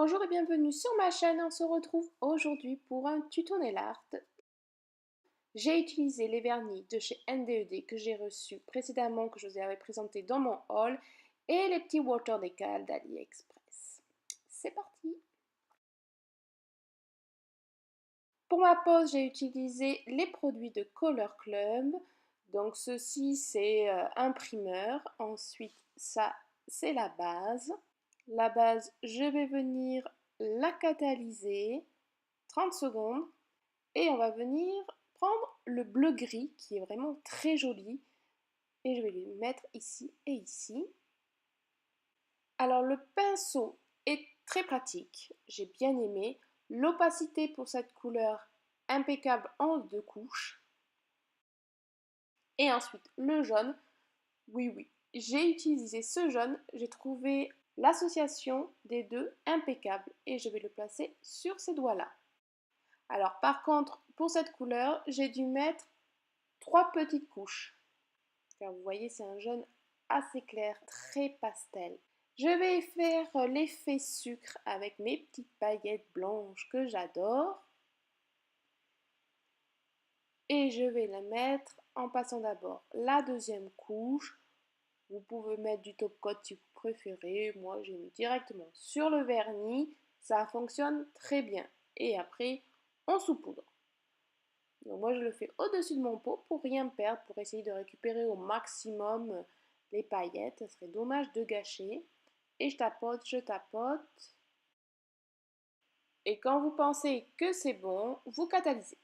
Bonjour et bienvenue sur ma chaîne, on se retrouve aujourd'hui pour un tuto nail art. J'ai utilisé les vernis de chez NDED que j'ai reçus précédemment, que je vous avais présenté dans mon haul, et les petits water decal d'AliExpress. C'est parti! Pour ma pose, j'ai utilisé les produits de Color Club. Donc ceci c'est un primeur, ensuite ça c'est la base. La base, je vais venir la catalyser 30 secondes et on va venir prendre le bleu gris qui est vraiment très joli et je vais le mettre ici et ici. Alors le pinceau est très pratique, j'ai bien aimé. L'opacité pour cette couleur impeccable en 2 couches. Et ensuite le jaune, oui, j'ai utilisé ce jaune, j'ai trouvé l'association des deux impeccable et je vais le placer sur ces doigts-là. Alors par contre, pour cette couleur, j'ai dû mettre 3 petites couches. Car vous voyez, c'est un jaune assez clair, très pastel. Je vais faire l'effet sucre avec mes petites paillettes blanches que j'adore. Et je vais la mettre en passant d'abord la deuxième couche. Vous pouvez mettre du top coat si vous préférez. Moi, j'ai mis directement sur le vernis. Ça fonctionne très bien. Et après, on saupoudre. Donc moi, je le fais au-dessus de mon pot pour rien perdre, pour essayer de récupérer au maximum les paillettes. Ce serait dommage de gâcher. Et je tapote, je tapote. Et quand vous pensez que c'est bon, vous catalysez.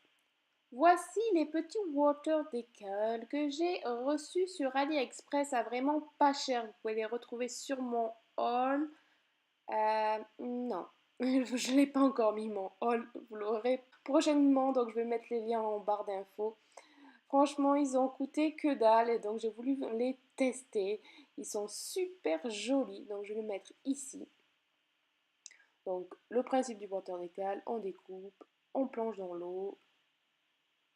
Voici les petits water decal que j'ai reçus sur AliExpress à vraiment pas cher. Vous pouvez les retrouver sur mon haul. Non, je n'ai pas encore mis mon haul. Vous l'aurez prochainement, donc je vais mettre les liens en barre d'infos. Franchement, ils ont coûté que dalle et donc j'ai voulu les tester. Ils sont super jolis, donc je vais les mettre ici. Donc le principe du water decal, on découpe, on plonge dans l'eau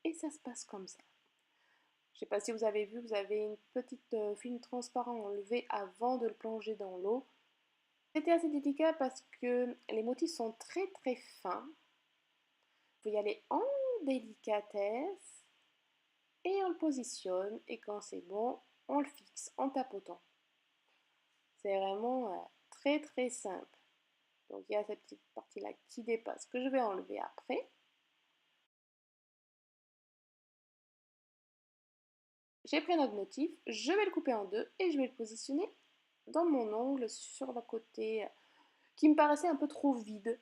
et ça se passe comme ça. Je ne sais pas si vous avez vu, vous avez une petite film transparent enlevé avant de le plonger dans l'eau. C'était assez délicat parce que les motifs sont très très fins. Il faut y aller en délicatesse et on le positionne et quand c'est bon, on le fixe en tapotant. C'est vraiment très très simple. Donc il y a cette petite partie là qui dépasse que je vais enlever après. J'ai pris un autre motif, je vais le couper en deux et je vais le positionner dans mon ongle sur le côté qui me paraissait un peu trop vide.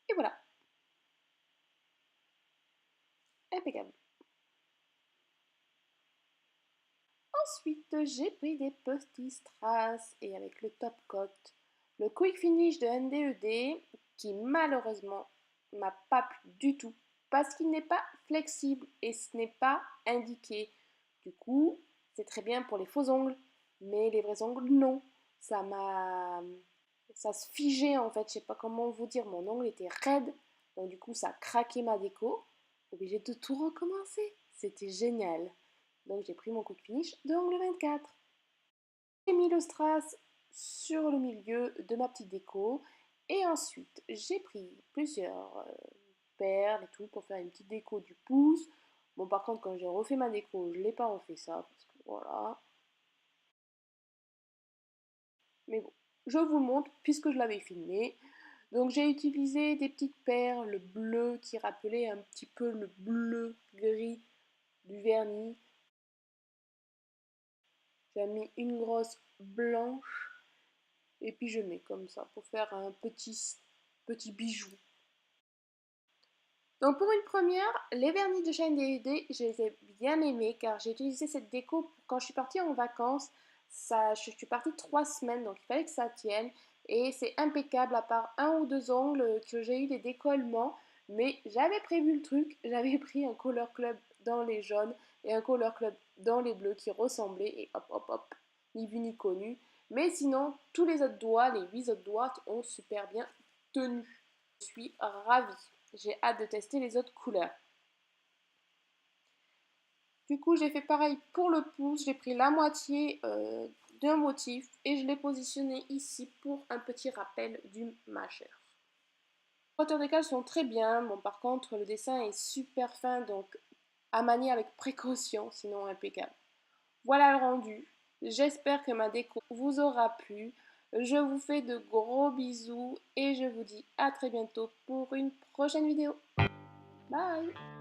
Et voilà, impeccable. Ensuite, j'ai pris des petits strass et avec le top coat, le quick finish de NDED qui malheureusement m'a pas plu du tout parce qu'il n'est pas flexible et ce n'est pas indiqué. Du coup, c'est très bien pour les faux ongles, mais les vrais ongles, non. Ça se figeait en fait, je sais pas comment vous dire, mon ongle était raide, donc du coup ça a craqué ma déco. Obligée de tout recommencer. C'était génial. Donc j'ai pris mon coup de finish de angle 24. J'ai mis le strass sur le milieu de ma petite déco. Et ensuite, j'ai pris plusieurs perles et tout pour faire une petite déco du pouce. Bon, par contre, quand j'ai refait ma déco, je ne l'ai pas refait ça. Parce que voilà. Mais bon, je vous le montre puisque je l'avais filmé. Donc j'ai utilisé des petites perles bleues qui rappelaient un petit peu le bleu gris du vernis. J'ai mis une grosse blanche et puis je mets comme ça pour faire un petit bijou. Donc pour une première, les vernis de chez NDED, je les ai bien aimés car j'ai utilisé cette déco quand je suis partie en vacances. Je suis partie 3 semaines donc il fallait que ça tienne et c'est impeccable à part un ou deux ongles que j'ai eu des décollements. Mais j'avais prévu le truc, j'avais pris un Color Club dans les jaunes et un Color Club dans les bleus qui ressemblaient et hop hop hop, ni vu ni connu. Mais sinon, tous les autres doigts, les 8 autres doigts ont super bien tenu. Je suis ravie. J'ai hâte de tester les autres couleurs. Du coup, j'ai fait pareil pour le pouce. J'ai pris la moitié d'un motif et je l'ai positionné ici pour un petit rappel du majeur. Les hauteurs d'écale sont très bien, bon par contre le dessin est super fin donc à manier avec précaution sinon impeccable. Voilà le rendu, j'espère que ma déco vous aura plu, je vous fais de gros bisous et je vous dis à très bientôt pour une prochaine vidéo. Bye!